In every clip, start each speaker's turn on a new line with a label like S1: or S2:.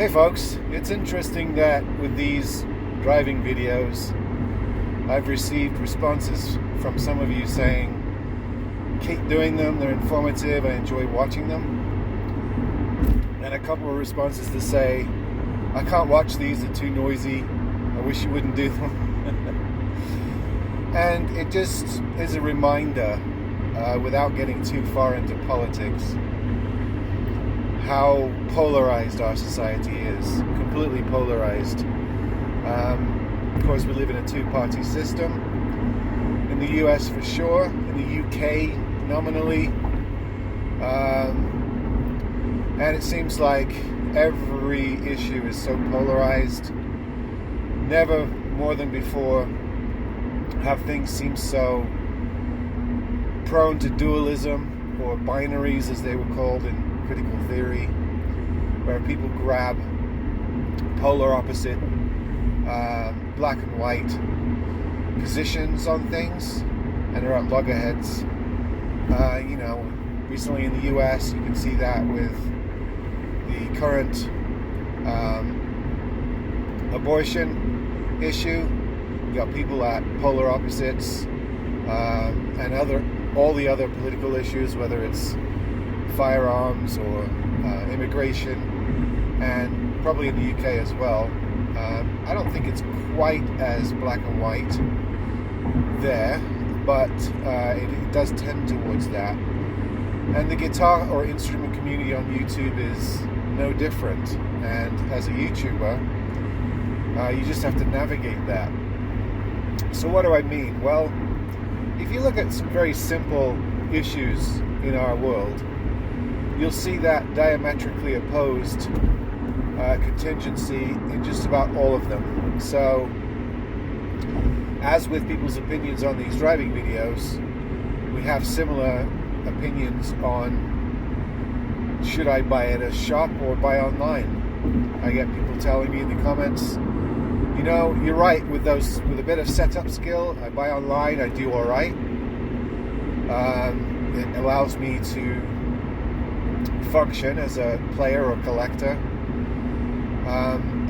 S1: Hey folks, it's interesting that with these driving videos, I've received responses from some of you saying, keep doing them, they're informative, I enjoy watching them. And a couple of responses to say, I can't watch these, they're too noisy, I wish you wouldn't do them. And it just is a reminder, without getting too far into politics, how polarized our society is, completely polarized. Of course, we live in a two-party system. In the US for sure, in the UK nominally. And it seems like every issue is so polarized. Never more than before have things seem so prone to dualism, or binaries as they were called in critical theory, where people grab polar opposite, black and white positions on things and are at loggerheads. Recently in the US, you can see that with the current abortion issue. You got people at polar opposites, and all the other political issues, whether it's firearms or immigration, and probably in the UK as well. I don't think it's quite as black and white there, but it does tend towards that. And the guitar or instrument community on YouTube is no different. And as a YouTuber, you just have to navigate that. So what do I mean? Well, if you look at some very simple issues in our world, you'll see that diametrically opposed contingency in just about all of them. So, as with people's opinions on these driving videos, we have similar opinions on should I buy at a shop or buy online. I get people telling me in the comments, you're right with a bit of setup skill, I buy online, I do all right. It allows me to function as a player or collector.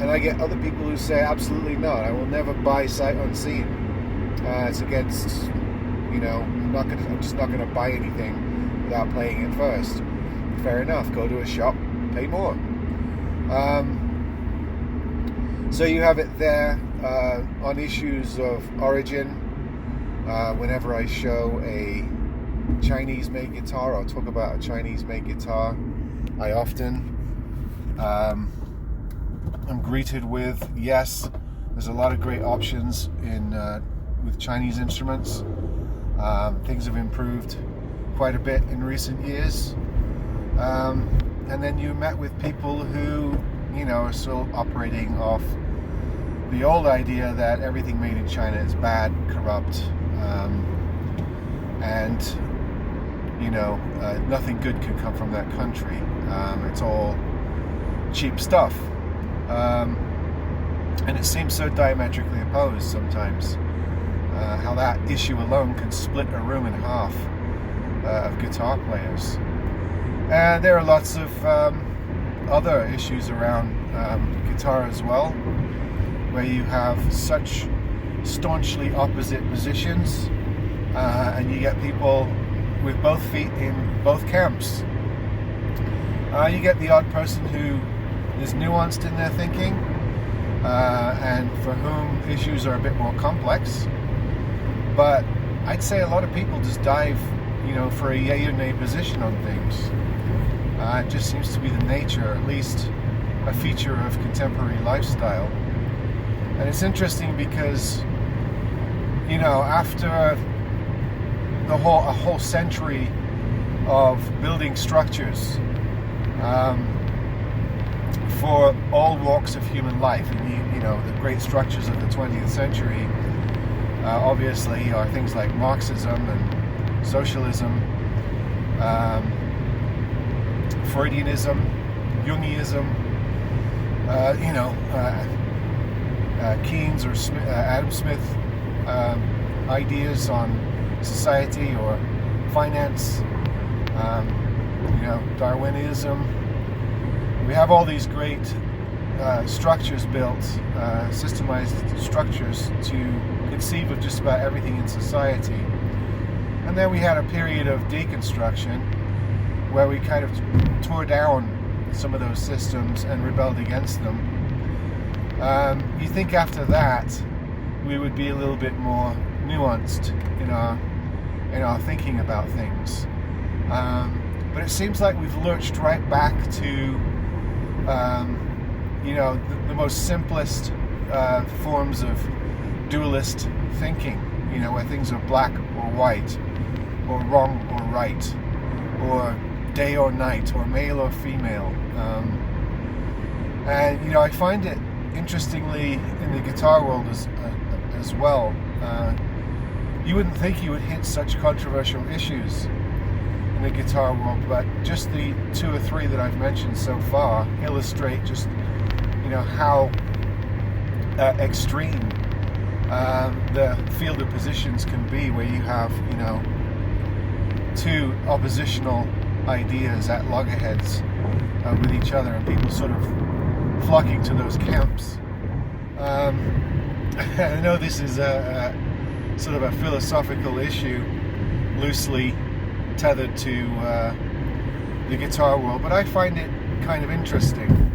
S1: And I get other people who say absolutely not, I will never buy sight unseen. It's against, I'm just not going to buy anything without playing it first. Fair enough, go to a shop, pay more. So you have it there on issues of origin. Whenever I show a Chinese-made guitar, I'll talk about a Chinese-made guitar. I often am greeted with, yes, there's a lot of great options with Chinese instruments. Things have improved quite a bit in recent years. And then you met with people who, are still operating off the old idea that everything made in China is bad, corrupt, and nothing good can come from that country. It's all cheap stuff. And it seems so diametrically opposed sometimes, how that issue alone can split a room in half of guitar players. And there are lots of other issues around guitar as well, where you have such staunchly opposite positions, and you get people with both feet in both camps. You get the odd person who is nuanced in their thinking, and for whom issues are a bit more complex. But I'd say a lot of people just dive, for a yay or nay position on things. It just seems to be the nature, at least a feature of contemporary lifestyle. And it's interesting because, after a whole century of building structures for all walks of human life, and the great structures of the 20th century obviously are things like Marxism and socialism, Freudianism, Jungianism, Keynes or Adam Smith ideas on society or finance, Darwinism. We have all these great structures built, systemized structures to conceive of just about everything in society. And then we had a period of deconstruction where we kind of tore down some of those systems and rebelled against them. You think after that we would be a little bit more nuanced in our thinking about things. But it seems like we've lurched right back to the most simplest forms of dualist thinking, where things are black or white, or wrong or right, or day or night, or male or female. And I find it interestingly in the guitar world as well. You wouldn't think you would hit such controversial issues in the guitar world, but just the 2 or 3 that I've mentioned so far illustrate just how extreme the field of positions can be, where you have 2 oppositional ideas at loggerheads with each other, and people sort of flocking to those camps. I know this is a sort of a philosophical issue, loosely tethered to the guitar world, but I find it kind of interesting.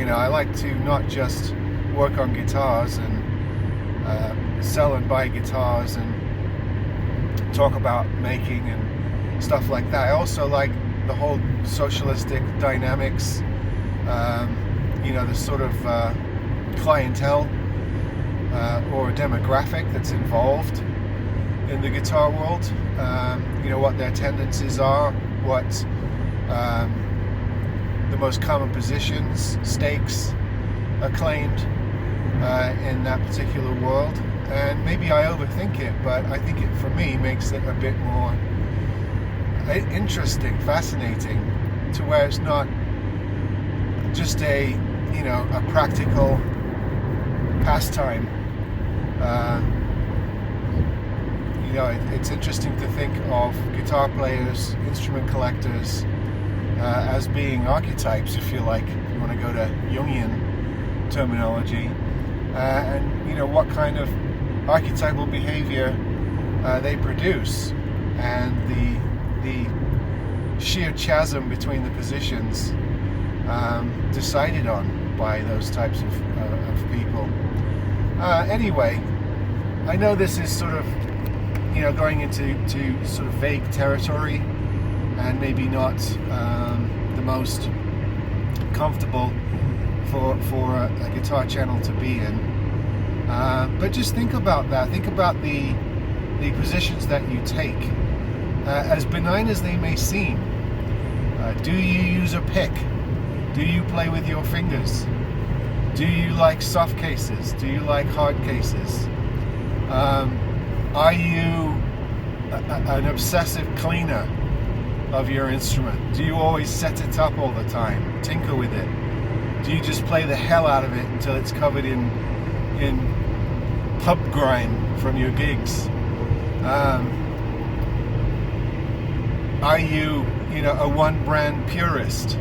S1: I like to not just work on guitars and sell and buy guitars and talk about making and stuff like that. I also like the whole socialistic dynamics, the sort of clientele or demographic that's involved in the guitar world. What their tendencies are, what the most common positions, stakes are claimed in that particular world. And maybe I overthink it, but I think it, for me, makes it a bit more interesting, fascinating, to where it's not just a practical pastime. It's interesting to think of guitar players, instrument collectors, as being archetypes, if you like, if you want to go to Jungian terminology, and what kind of archetypal behavior they produce, and the sheer chasm between the positions decided on by those types of people. Anyway, I know this is sort of going into sort of vague territory, and maybe not the most comfortable for a guitar channel to be in. But just think about that. Think about the positions that you take, as benign as they may seem. Do you use a pick? Do you play with your fingers? Do you like soft cases? Do you like hard cases? Are you an obsessive cleaner of your instrument? Do you always set it up all the time, tinker with it? Do you just play the hell out of it until it's covered in pub grime from your gigs? Are you a one brand purist?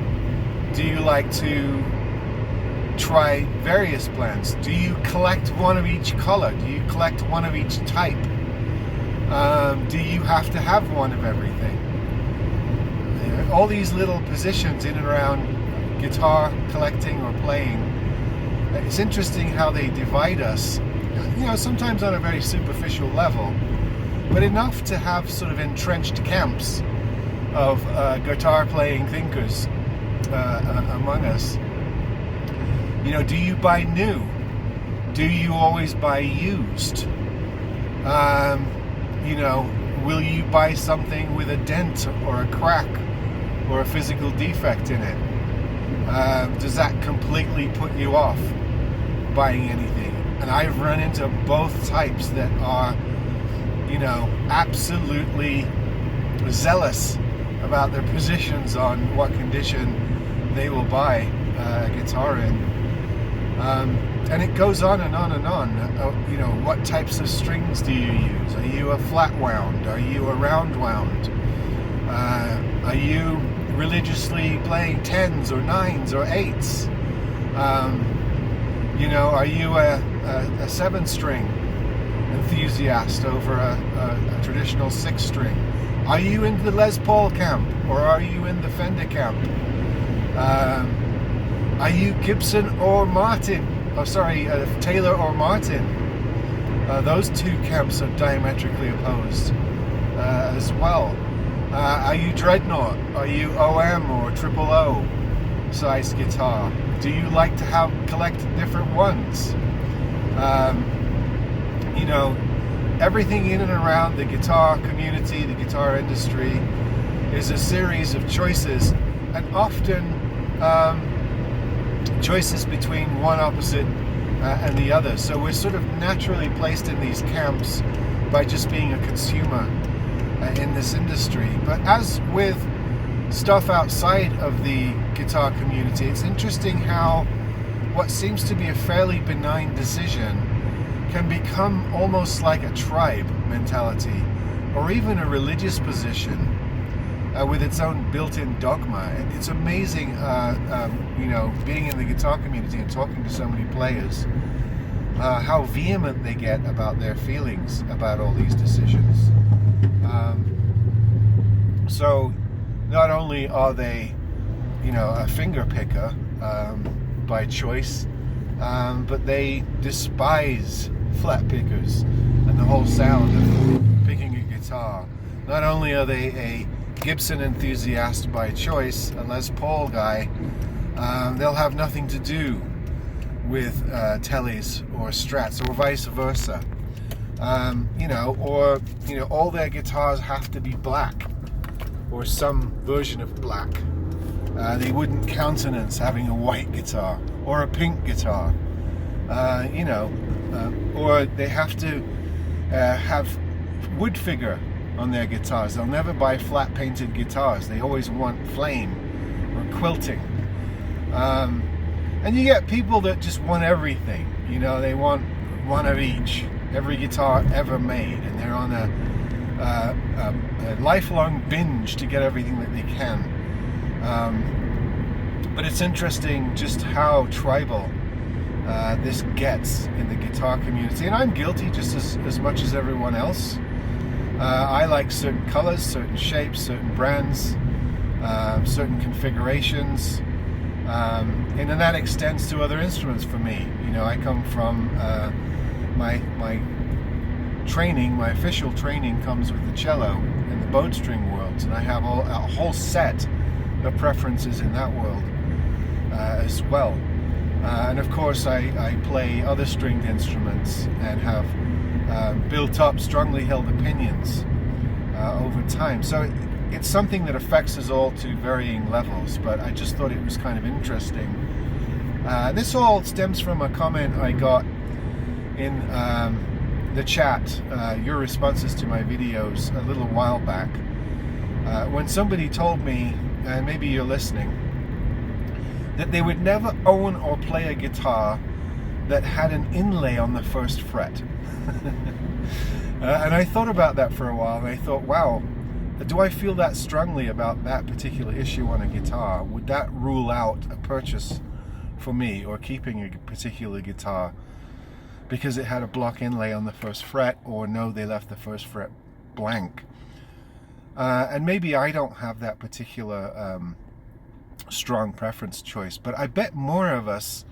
S1: Do you like to try various brands? Do you collect one of each color? Do you collect one of each type? Do you have to have one of everything? All these little positions in and around guitar collecting or playing. It's interesting how they divide us, sometimes on a very superficial level, but enough to have sort of entrenched camps of guitar playing thinkers among us. Do you buy new? Do you always buy used? Will you buy something with a dent or a crack or a physical defect in it? Does that completely put you off buying anything? And I've run into both types that are, absolutely zealous about their positions on what condition they will buy a guitar in. And it goes on and on and on. What types of strings do you use? Are you a flat wound? Are you a round wound? Are you religiously playing 10s or 9s or 8s? Are you a 7-string enthusiast over a traditional 6-string? Are you in the Les Paul camp, or are you in the Fender camp? Are you Gibson or Martin? Taylor or Martin? Those two camps are diametrically opposed as well. Are you Dreadnought? Are you OM or Triple O size guitar? Do you like to collect different ones? Everything in and around the guitar community, the guitar industry, is a series of choices, and often choices between one opposite and the other. So we're sort of naturally placed in these camps by just being a consumer in this industry. But as with stuff outside of the guitar community, it's interesting how what seems to be a fairly benign decision can become almost like a tribe mentality, or even a religious position with its own built-in dogma. It's amazing, being in the guitar community and talking to so many players, how vehement they get about their feelings about all these decisions. So not only are they, a finger picker by choice, but they despise flat pickers and the whole sound of picking a guitar. Not only are they a Gibson enthusiast by choice, a Les Paul guy, they'll have nothing to do with Tellys or Strats, or vice versa. All their guitars have to be black, or some version of black. They wouldn't countenance having a white guitar or a pink guitar, or they have to have wood figure on their guitars. They'll never buy flat painted guitars. They always want flame or quilting. And you get people that just want everything. They want one of each, every guitar ever made, and they're on a lifelong binge to get everything that they can. But it's interesting just how tribal this gets in the guitar community, and I'm guilty just as much as everyone else. I like certain colors, certain shapes, certain brands, certain configurations, and then that extends to other instruments for me. I come from my training, my official training comes with the cello and the bowed string worlds, and I have a whole set of preferences in that world as well. And of course I play other stringed instruments and have built up strongly held opinions over time. So it's something that affects us all to varying levels, but I just thought it was kind of interesting. This all stems from a comment I got in the chat, your responses to my videos a little while back, when somebody told me, and maybe you're listening, that they would never own or play a guitar that had an inlay on the first fret. And I thought about that for a while, and I thought, wow, do I feel that strongly about that particular issue on a guitar? Would that rule out a purchase for me, or keeping a particular guitar because it had a block inlay on the first fret, or no, they left the first fret blank? And maybe I don't have that particular strong preference choice, but I bet more of us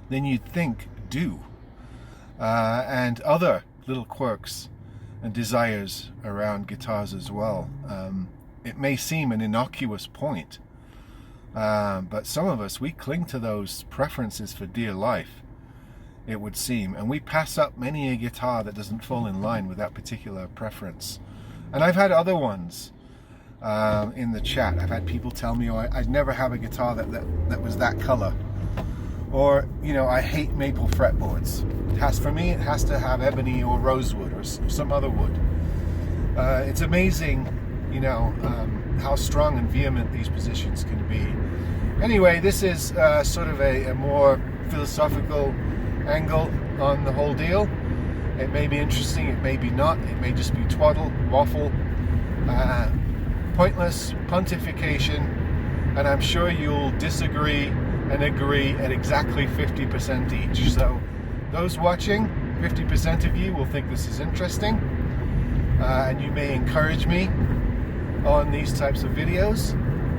S1: than you'd think do, and other little quirks and desires around guitars as well. It may seem an innocuous point, but some of us, we cling to those preferences for dear life, it would seem, and we pass up many a guitar that doesn't fall in line with that particular preference. And I've had other ones in the chat. I've had people tell me, I'd never have a guitar that was that color, or I hate maple fretboards. For me it has to have ebony or rosewood or some other wood. It's amazing how strong and vehement these positions can be. Anyway, this is sort of a more philosophical angle on the whole deal. It may be interesting, it may be not, it may just be twaddle, waffle, pointless pontification, and I'm sure you'll disagree and agree at exactly 50% each. So those watching, 50% of you will think this is interesting, and you may encourage me on these types of videos,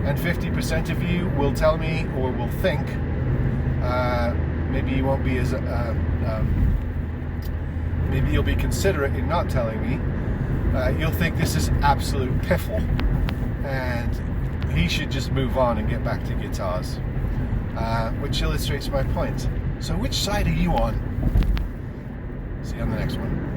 S1: and 50% of you will tell me or will think, maybe you won't be as maybe you'll be considerate in not telling me. You'll think this is absolute piffle and he should just move on and get back to guitars, which illustrates my point. So which side are you on? See you on the next one.